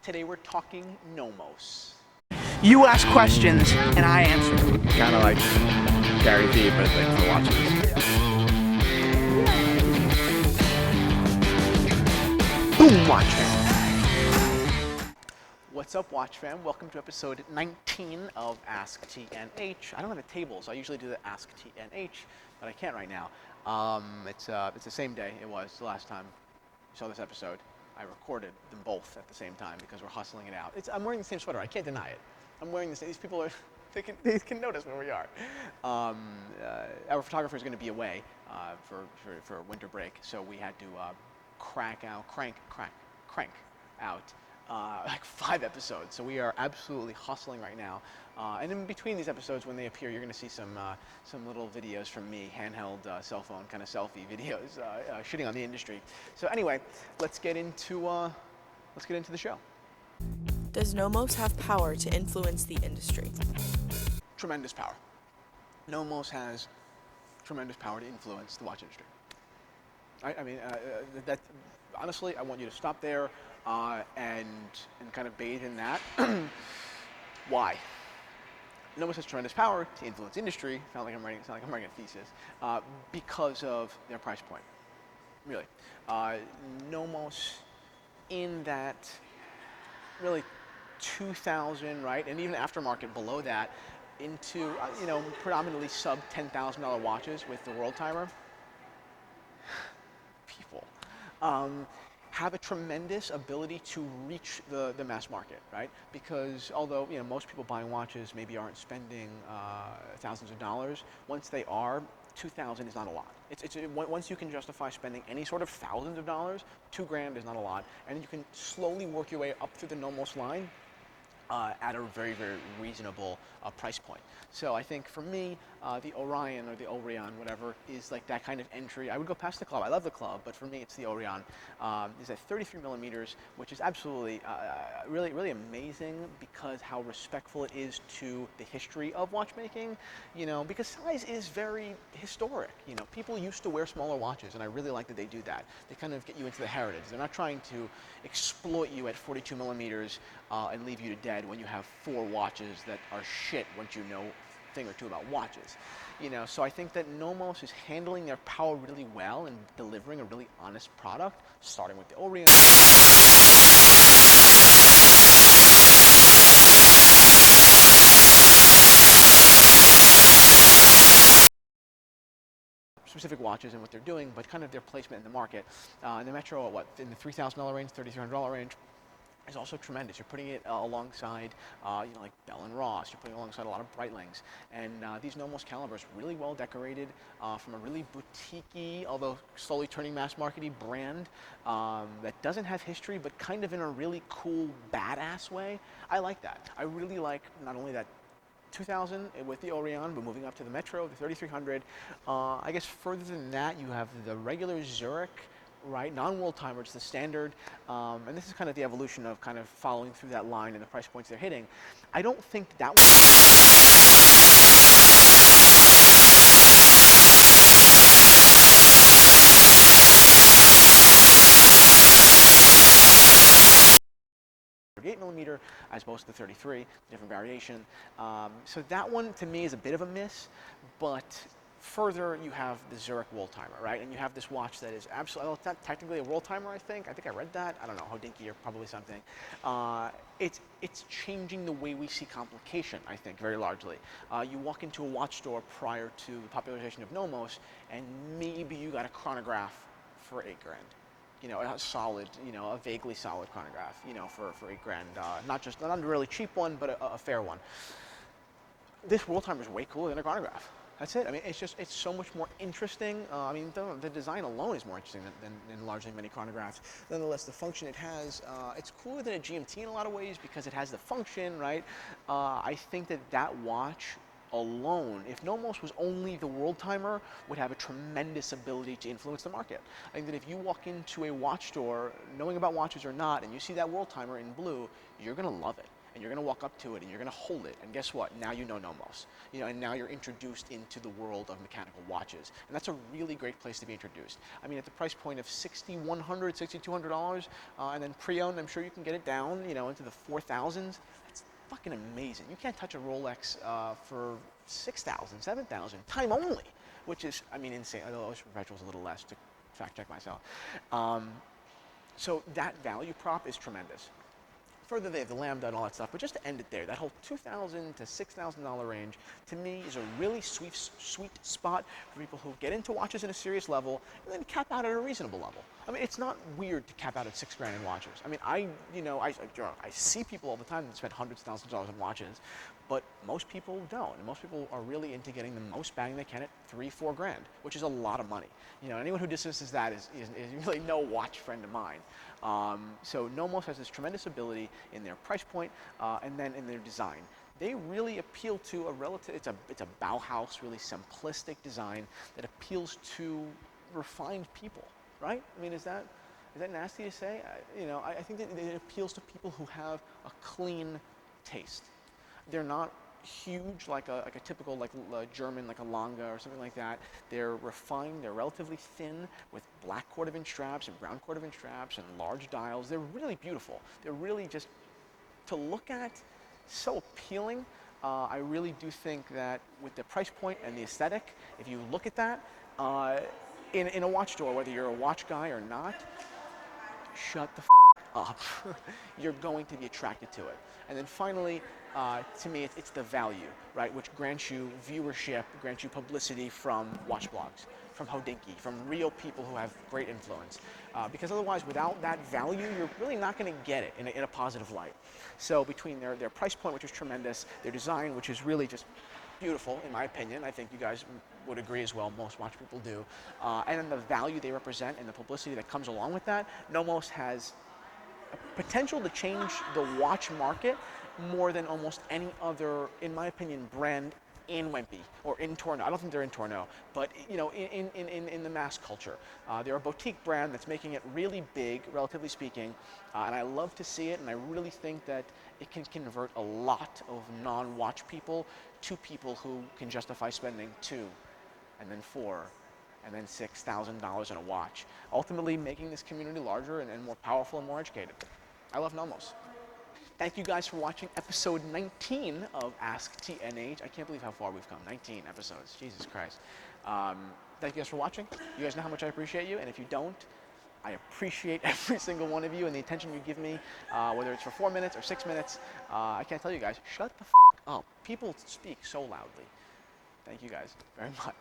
Today we're talking Nomos. You ask questions and I answer. Kind of like Gary Vee, but like for watches. Boom, watch fan. What's up, watch fan? Welcome to episode 19 of ASKTNH. I don't have a table, so I usually do the ASKTNH, but I can't right now. It's the same day it was the last time you saw this episode. I recorded them both at the same time because we're hustling it out. I'm wearing the same sweater. I can't deny it. I'm wearing this. These people are they can notice where we are. Our photographer is going to be away for winter break, so we had to crank out like 5 episodes. So we are absolutely hustling right now. And in between these episodes, when they appear, you're going to see some little videos from me, handheld cell phone kind of selfie videos, shitting on the industry. So anyway, let's get into the show. Does Nomos have power to influence the industry? Tremendous power. Nomos has tremendous power to influence the watch industry. I mean, that honestly, I want you to stop there and kind of bathe in that. Why? Nomos has tremendous power to influence industry. Sound like I'm writing a thesis because of their price point. Really, Nomos in that really 2,000, right, and even aftermarket below that, into predominantly sub $10,000 watches with the Worldtimer. People have a tremendous ability to reach the mass market, right? Because although most people buying watches maybe aren't spending thousands of dollars, once they are, 2,000 is not a lot. Once you can justify spending any sort of thousands of dollars, $2,000 is not a lot, and you can slowly work your way up through the Nomos line at a very, very reasonable price point. So I think for me, the Orion or the Orion, whatever, is like that kind of entry. I would go past the club. I love the club, but for me, it's the Orion. It's at 33 millimeters, which is absolutely really, really amazing because how respectful it is to the history of watchmaking. Because size is very historic. People used to wear smaller watches, and I really like that they do that. They kind of get you into the heritage. They're not trying to exploit you at 42 millimeters and leave you to dead when you have 4 watches that are shit once you know a thing or two about watches. So I think that Nomos is handling their power really well and delivering a really honest product, starting with the Orion. Specific watches and what they're doing, but kind of their placement in the market. And the Metro, in the $3,000 range, $3,300 range, is also tremendous. You're putting it alongside, like Bell & Ross. You're putting it alongside a lot of Breitlings. And these Nomos calibers, really well decorated from a really boutique-y, although slowly turning mass market-y brand that doesn't have history, but kind of in a really cool, badass way. I like that. I really like not only that 2,000 with the Orion, but moving up to the Metro, the 3,300. I guess further than that, you have the regular Zurich, right, non-Worldtimer, it's the standard, and this is kind of the evolution of kind of following through that line and the price points they're hitting. I don't think that millimeter as opposed to the 33, different variation. So that one to me is a bit of a miss, but further you have the Zurich Worldtimer, right? And you have this watch that is absolutely, well, it's not technically a Worldtimer, I think I read that. I don't know, Hodinkee or probably something. It's changing the way we see complication, I think, very largely. You walk into a watch store prior to the popularization of Nomos, and maybe you got a chronograph for $8,000. A solid, a vaguely solid chronograph, for $8,000. Not a really cheap one, but a fair one. This Worldtimer is way cooler than a chronograph. That's it. I mean, it's so much more interesting. I mean, the design alone is more interesting than largely many chronographs. Nonetheless, the function it has, it's cooler than a GMT in a lot of ways because it has the function, right? I think that watch alone, if Nomos was only the Worldtimer, would have a tremendous ability to influence the market. I think that if you walk into a watch store, knowing about watches or not, and you see that Worldtimer in blue, you're going to love it. and you're going to walk up to it and you're going to hold it, and guess what? Now you know Nomos. And now you're introduced into the world of mechanical watches, and that's a really great place to be introduced. I mean, at the price point of $6,100, $6,200, and then pre-owned, I'm sure you can get it down, into the 4,000s. That's fucking amazing. You can't touch a Rolex for 6,000, 7,000, time only, which is, I mean, insane. Although perpetual's a little less, to fact check myself. So that value prop is tremendous. Further, they have the Lambda and all that stuff, but just to end it there, that whole $2,000 to $6,000 range, to me, is a really sweet spot for people who get into watches at a serious level and then cap out at a reasonable level. I mean, it's not weird to cap out at $6,000 in watches. I mean, I see people all the time that spend hundreds of thousands of dollars on watches, but most people don't, and most people are really into getting the most bang they can at $3-4 grand, which is a lot of money. Anyone who dismisses that is really no watch friend of mine. So Nomos has this tremendous ability in their price point and then in their design. They really appeal to it's a Bauhaus, really simplistic design that appeals to refined people, right? I mean, is that nasty to say? I think that it appeals to people who have a clean taste. They're not huge like a typical German, like a Lange or something like that. They're refined, they're relatively thin with black Cordovan straps and brown Cordovan straps and large dials. They're really beautiful. They're really just, to look at, so appealing. I really do think that with the price point and the aesthetic, if you look at that in a watch store, whether you're a watch guy or not, shut the up. You're going to be attracted to it. And then finally, to me, it's the value, right? Which grants you viewership, grants you publicity from watch blogs, from Hodinkee, from real people who have great influence. Because otherwise, without that value, you're really not going to get it in a positive light. So between their price point, which is tremendous, their design, which is really just beautiful, in my opinion, I think you guys would agree as well, most watch people do, and then the value they represent and the publicity that comes along with that, Nomos has potential to change the watch market more than almost any other, in my opinion, brand in Wimpy or in Tourneau. I don't think they're in Tourneau, but in the mass culture. They're a boutique brand that's making it really big, relatively speaking, and I love to see it, and I really think that it can convert a lot of non-watch people to people who can justify spending $2,000 and then $4,000 and then $6,000 on a watch, ultimately making this community larger and more powerful and more educated. I love Nomos. Thank you guys for watching episode 19 of AskTNH. I can't believe how far we've come. 19 episodes. Jesus Christ. Thank you guys for watching. You guys know how much I appreciate you, and if you don't, I appreciate every single one of you and the attention you give me, whether it's for 4 minutes or 6 minutes. I can't tell you guys, shut the up. People speak so loudly. Thank you guys very much.